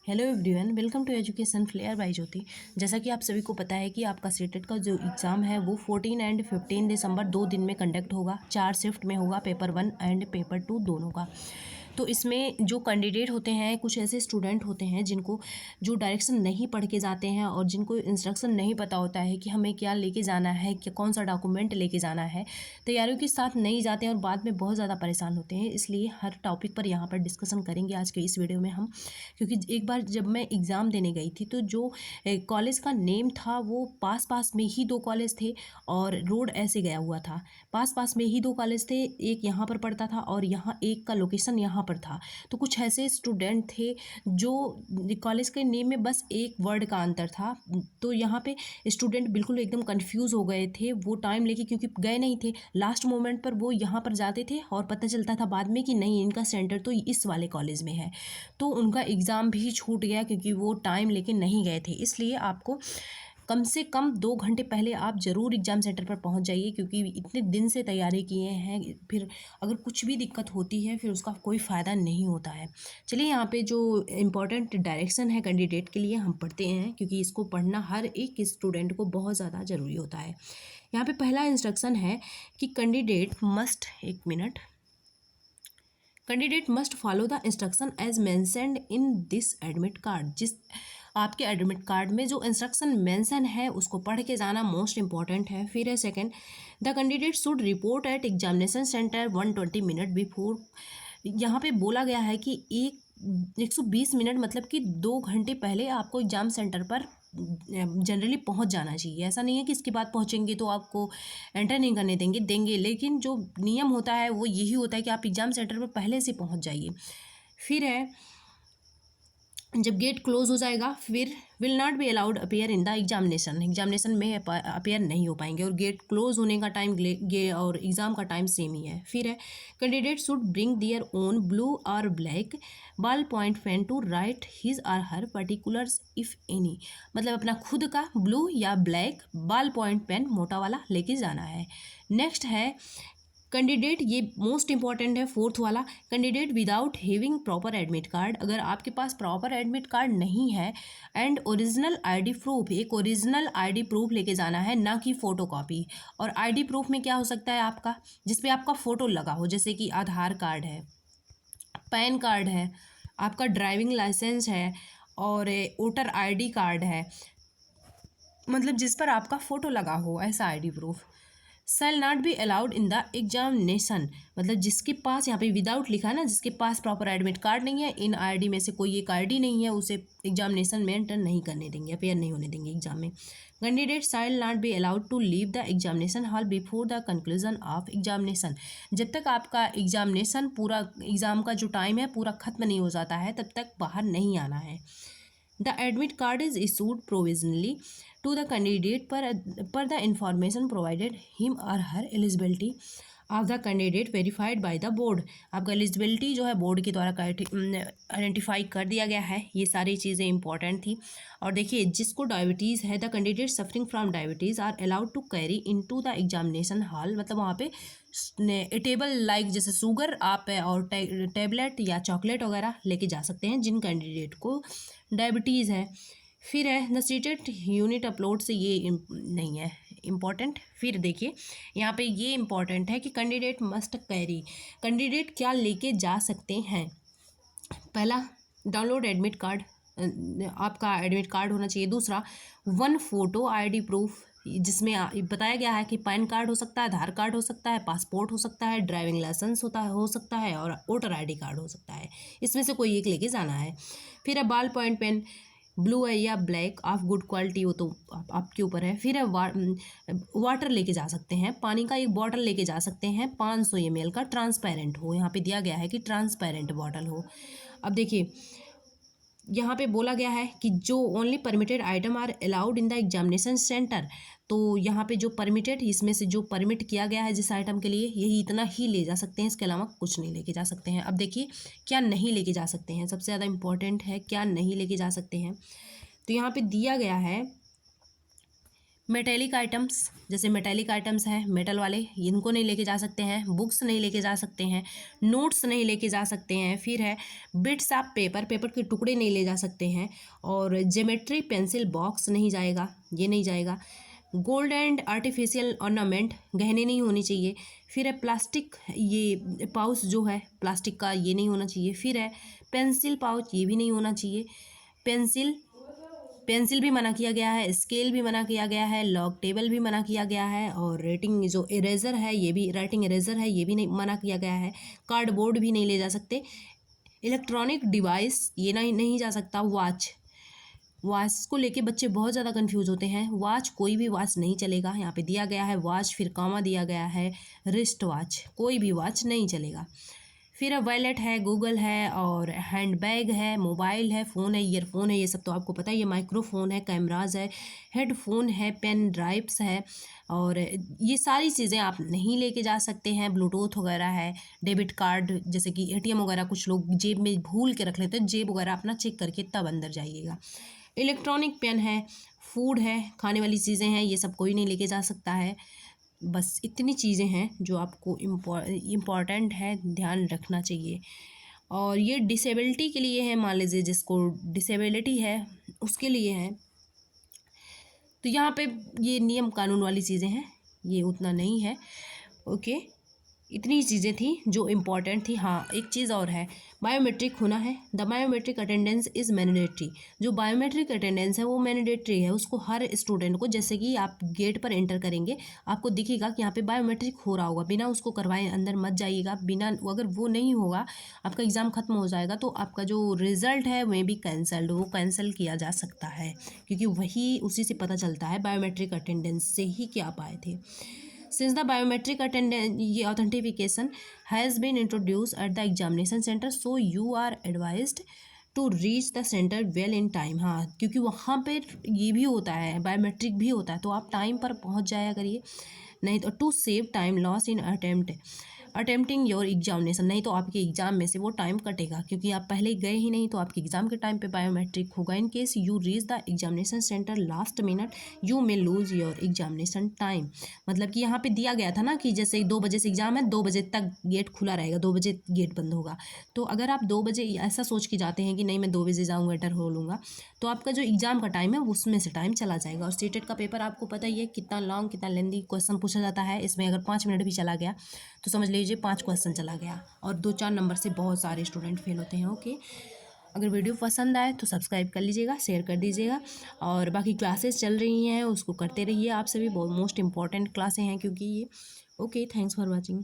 Hello everyone, welcome to Education Flair by Jyoti. जैसा कि आप सभी को पता है कि आपका सीटेट का जो एग्ज़ाम है वो 14 एंड 15 दिसंबर 2 दिन में कंडक्ट होगा। 4 शिफ्ट में होगा, पेपर 1 एंड पेपर 2 दोनों का। तो इसमें जो कैंडिडेट होते हैं, कुछ ऐसे स्टूडेंट होते हैं जिनको जो डायरेक्शन नहीं पढ़ के जाते हैं और जिनको इंस्ट्रक्शन नहीं पता होता है कि हमें क्या लेके जाना है, कि कौन सा डॉक्यूमेंट लेके जाना है, तैयारियों के साथ नहीं जाते हैं और बाद में बहुत ज़्यादा परेशान होते हैं। इसलिए हर टॉपिक पर यहाँ पर डिस्कशन करेंगे आज के इस वीडियो में हम। क्योंकि एक बार जब मैं एग्ज़ाम देने गई थी तो जो कॉलेज का नेम था वो पास पास में ही दो कॉलेज थे और रोड ऐसे गया हुआ था। पास पास में ही दो कॉलेज थे, एक यहाँ पर पड़ता था और यहाँ एक का लोकेशन यहाँ पर था। तो कुछ ऐसे स्टूडेंट थे जो कॉलेज के नेम में बस एक वर्ड का अंतर था। तो यहाँ पे स्टूडेंट बिल्कुल एकदम कंफ्यूज हो गए थे वो टाइम लेके, क्योंकि गए नहीं थे। लास्ट मोमेंट पर वो यहाँ पर जाते थे और पता चलता था बाद में कि नहीं, इनका सेंटर तो इस वाले कॉलेज में है। तो उनका एग्ज़ाम भी छूट गया क्योंकि वो टाइम लेके नहीं गए थे। इसलिए आपको कम से कम 2 घंटे पहले आप ज़रूर एग्ज़ाम सेंटर पर पहुंच जाइए, क्योंकि इतने दिन से तैयारी किए हैं, फिर अगर कुछ भी दिक्कत होती है फिर उसका कोई फ़ायदा नहीं होता है। चलिए, यहाँ पे जो इम्पोर्टेंट डायरेक्शन है कैंडिडेट के लिए हम पढ़ते हैं, क्योंकि इसको पढ़ना हर एक स्टूडेंट को बहुत ज़्यादा ज़रूरी होता है। यहाँ पे पहला इंस्ट्रक्शन है कि candidate must follow the instruction as mentioned in this admit card. जिस आपके एडमिट कार्ड में जो इंस्ट्रक्शन मेंशन है उसको पढ़ के जाना मोस्ट इंपॉर्टेंट है। फिर है second, the candidate should report eight examination centre 120 minute before. यहाँ पे बोला गया है कि 120 मिनट मतलब कि 2 घंटे पहले आपको एग्ज़ाम सेंटर पर जनरली पहुंच जाना चाहिए। ऐसा नहीं है कि इसके बाद पहुंचेंगे तो आपको एंटर नहीं करने देंगे, लेकिन जो नियम होता है वो यही होता है कि आप एग्ज़ाम सेंटर पर पहले से पहुंच जाइए। फिर है, जब गेट क्लोज हो जाएगा फिर will not be allowed appear in the examination में अपेयर नहीं हो पाएंगे। और गेट क्लोज होने का टाइम और एग्ज़ाम का टाइम सेम ही है। फिर है, candidate should bring their own blue और black ballpoint pen to write his और हर पर्टिकुलर्स इफ़ एनी। मतलब अपना खुद का ब्लू या ब्लैक बॉल पॉइंट पेन मोटा वाला लेके जाना है। नेक्स्ट है कैंडिडेट, ये मोस्ट इंपॉर्टेंट है फोर्थ वाला, candidate without having proper admit card. अगर आपके पास प्रॉपर एडमिट कार्ड नहीं है एंड ओरिजिनल आईडी प्रूफ, एक ओरिजिनल आईडी प्रूफ लेके जाना है, ना कि फ़ोटो कॉपी। और आईडी प्रूफ में क्या हो सकता है आपका, जिसपे आपका फ़ोटो लगा हो, जैसे कि आधार कार्ड है, पैन कार्ड है, आपका ड्राइविंग लाइसेंस है और वोटर आईडी कार्ड है, मतलब जिस पर आपका फ़ोटो लगा हो, ऐसा ID proof. Shell not be allowed in the examination, मतलब जिसके पास, यहाँ पे विदाउट लिखा है ना, जिसके पास प्रॉपर एडमिट कार्ड नहीं है, इन आईडी में से कोई एक आईडी नहीं है, उसे एग्जामिनेशन में एंटर नहीं करने देंगे, अपेयर नहीं होने देंगे एग्जाम में। Candidate shall not be allowed to leave the examination hall before the conclusion of examination. जब तक आपका एग्जामिनेशन पूरा, एग्ज़ाम का जो टाइम है पूरा खत्म नहीं हो जाता है, तब तक बाहर नहीं आना है। The admit card is issued provisionally to the candidate per the information provided him or her eligibility of the candidate verified by the board। आपका एलिजिबिलिटी जो है बोर्ड के द्वारा आइडेंटिफाई कर दिया गया है। ये सारी चीज़ें इंपॉर्टेंट थी। और देखिए, जिसको डायबिटीज़ है, the candidate suffering from diabetes are allowed to carry into the examination hall. मतलब वहाँ पे टेबल लाइक जैसे शुगर आप और टेबलेट या चॉकलेट वगैरह लेके जा सकते हैं जिन कैंडिडेट को डायबिटीज़ है। फिर है, द सीटेड यूनिट अपलोड से ये नहीं है इम्पॉर्टेंट। फिर देखिए, यहाँ पे ये इम्पॉर्टेंट है कि कैंडिडेट मस्ट कैरी, कैंडिडेट क्या लेके जा सकते हैं। पहला, डाउनलोड एडमिट कार्ड, आपका एडमिट कार्ड होना चाहिए। दूसरा, 1 फोटो आईडी प्रूफ, जिसमें बताया गया है कि पैन कार्ड हो सकता है, आधार कार्ड हो सकता है, पासपोर्ट हो सकता है, ड्राइविंग लाइसेंस हो सकता है और वोटर आईडी कार्ड हो सकता है। इसमें से कोई एक लेके जाना है। फिर है, बॉल पॉइंट पेन ब्लू है या ब्लैक ऑफ गुड क्वालिटी हो तो आपके ऊपर है। फिर है, वाटर लेके जा सकते हैं, पानी का एक बॉटल लेके जा सकते हैं 500 ml का, ट्रांसपेरेंट हो। यहाँ पे दिया गया है कि ट्रांसपेरेंट बॉटल हो। अब देखिए, यहाँ पे बोला गया है कि जो only permitted item are allowed in the examination centre. तो यहाँ पे जो परमिटेड, इसमें से जो परमिट किया गया है जिस आइटम के लिए, यही इतना ही ले जा सकते हैं, इसके अलावा कुछ नहीं लेके जा सकते हैं। अब देखिए, क्या नहीं लेके जा सकते हैं, सबसे ज़्यादा इंपॉर्टेंट है क्या नहीं लेके जा सकते हैं। तो यहाँ पे दिया गया है मेटेलिक आइटम्स, जैसे मेटेलिक आइटम्स हैं मेटल वाले, इनको नहीं लेके जा सकते हैं। बुक्स नहीं लेके जा सकते हैं। नोट्स नहीं लेके जा सकते हैं। फिर है बिट्स ऑफ पेपर, पेपर के टुकड़े नहीं ले जा सकते हैं। और ज्योमेट्री पेंसिल बॉक्स नहीं जाएगा, ये नहीं जाएगा। गोल्ड एंड आर्टिफिशियल ऑर्नामेंट, गहने नहीं होने चाहिए। फिर है प्लास्टिक, ये पाउच जो है प्लास्टिक का, ये नहीं होना चाहिए। फिर है पेंसिल पाउच, ये भी नहीं होना चाहिए। पेंसिल पेंसिल भी मना किया गया है। स्केल भी मना किया गया है। लॉग टेबल भी मना किया गया है। और रेटिंग जो इरेजर है, ये भी राइटिंग इरेजर है, ये भी नहीं मना किया गया है। कार्डबोर्ड भी नहीं ले जा सकते। इलेक्ट्रॉनिक डिवाइस, ये नहीं जा सकता। वॉच, वॉच को लेके बच्चे बहुत ज़्यादा कंफ्यूज होते हैं। वॉच, कोई भी वॉच नहीं चलेगा। यहाँ पे दिया गया है वॉच, फिर कॉमा दिया गया है रिस्ट वॉच, कोई भी वॉच नहीं चलेगा। फिर वॉलेट है, गूगल है, और हैंड बैग है, मोबाइल है, फ़ोन है, ईयरफोन है, ये सब तो आपको पता है। ये माइक्रोफोन है, कैमराज है, हेडफोन है, पेन ड्राइव्स है, और ये सारी चीज़ें आप नहीं लेके जा सकते हैं। ब्लूटूथ वगैरह है, डेबिट कार्ड, जैसे कि एटीएम वगैरह कुछ लोग जेब में भूल के रख लेते हैं, जेब वगैरह अपना चेक करके तब अंदर जाइएगा। इलेक्ट्रॉनिक पेन है, फूड है, खाने वाली चीज़ें हैं, ये सब कोई नहीं लेके जा सकता है। बस इतनी चीज़ें हैं जो आपको इम्पॉर्टेंट है, ध्यान रखना चाहिए। और ये डिसेबिलिटी के लिए है, मान लीजिए जिसको डिसेबिलिटी है उसके लिए है। तो यहाँ पे ये नियम कानून वाली चीज़ें हैं, ये उतना नहीं है। ओके, इतनी चीज़ें थी जो इम्पॉर्टेंट थी। हाँ, एक चीज़ और है, बायोमेट्रिक होना है। The biometric attendance is mandatory. जो बायोमेट्रिक अटेंडेंस है वो मैंडेटरी है, उसको हर स्टूडेंट को, जैसे कि आप गेट पर एंटर करेंगे आपको दिखेगा कि यहाँ पे बायोमेट्रिक हो रहा होगा, बिना उसको करवाए अंदर मत जाइएगा। बिना, अगर वो नहीं होगा आपका एग्ज़ाम ख़त्म हो जाएगा तो आपका जो रिज़ल्ट है वह भी कैंसल्ड, वो कैंसिल किया जा सकता है, क्योंकि वही उसी से पता चलता है, बायोमेट्रिक अटेंडेंस से ही कि आप आए थे। Since the biometric attendance ये authentication has been introduced at the examination center, so you are advised to reach the center well in time। हाँ, क्योंकि वहाँ पे ये भी होता है, बायोमेट्रिक भी होता है, तो आप टाइम पर पहुँच जाया करिए। नहीं तो to save time loss in attempting your examination, नहीं तो आपके एग्जाम में से वो टाइम कटेगा, क्योंकि आप पहले गए ही नहीं, तो आपके एग्जाम के टाइम पे बायोमेट्रिक होगा। In case you reach the examination centre last minute you may lose your examination time. मतलब कि यहाँ पे दिया गया था ना कि जैसे 2 बजे से एग्जाम है, 2 बजे तक गेट खुला रहेगा, 2 बजे गेट बंद होगा। तो अगर आप 2 बजे ऐसा सोच के जाते हैं कि नहीं मैं 2 बजे जाऊँगा, एंटर हो लूँगा, तो आपका जो एग्जाम का टाइम है उसमें से टाइम चला जाएगा। और सीटेट का पेपर आपको पता ही है कितना लॉन्ग, कितना लेंदी क्वेश्चन पूछा जाता है। इसमें अगर 5 मिनट भी चला गया तो समझ लीजिए 5 क्वेश्चन चला गया, और 2-4 नंबर से बहुत सारे स्टूडेंट फेल होते हैं। ओके, अगर वीडियो पसंद आए तो सब्सक्राइब कर लीजिएगा, शेयर कर दीजिएगा, और बाकी क्लासेस चल रही हैं उसको करते रहिए। आप सभी बहुत मोस्ट इंपॉर्टेंट क्लासें हैं क्योंकि ये। Okay, thanks for watching.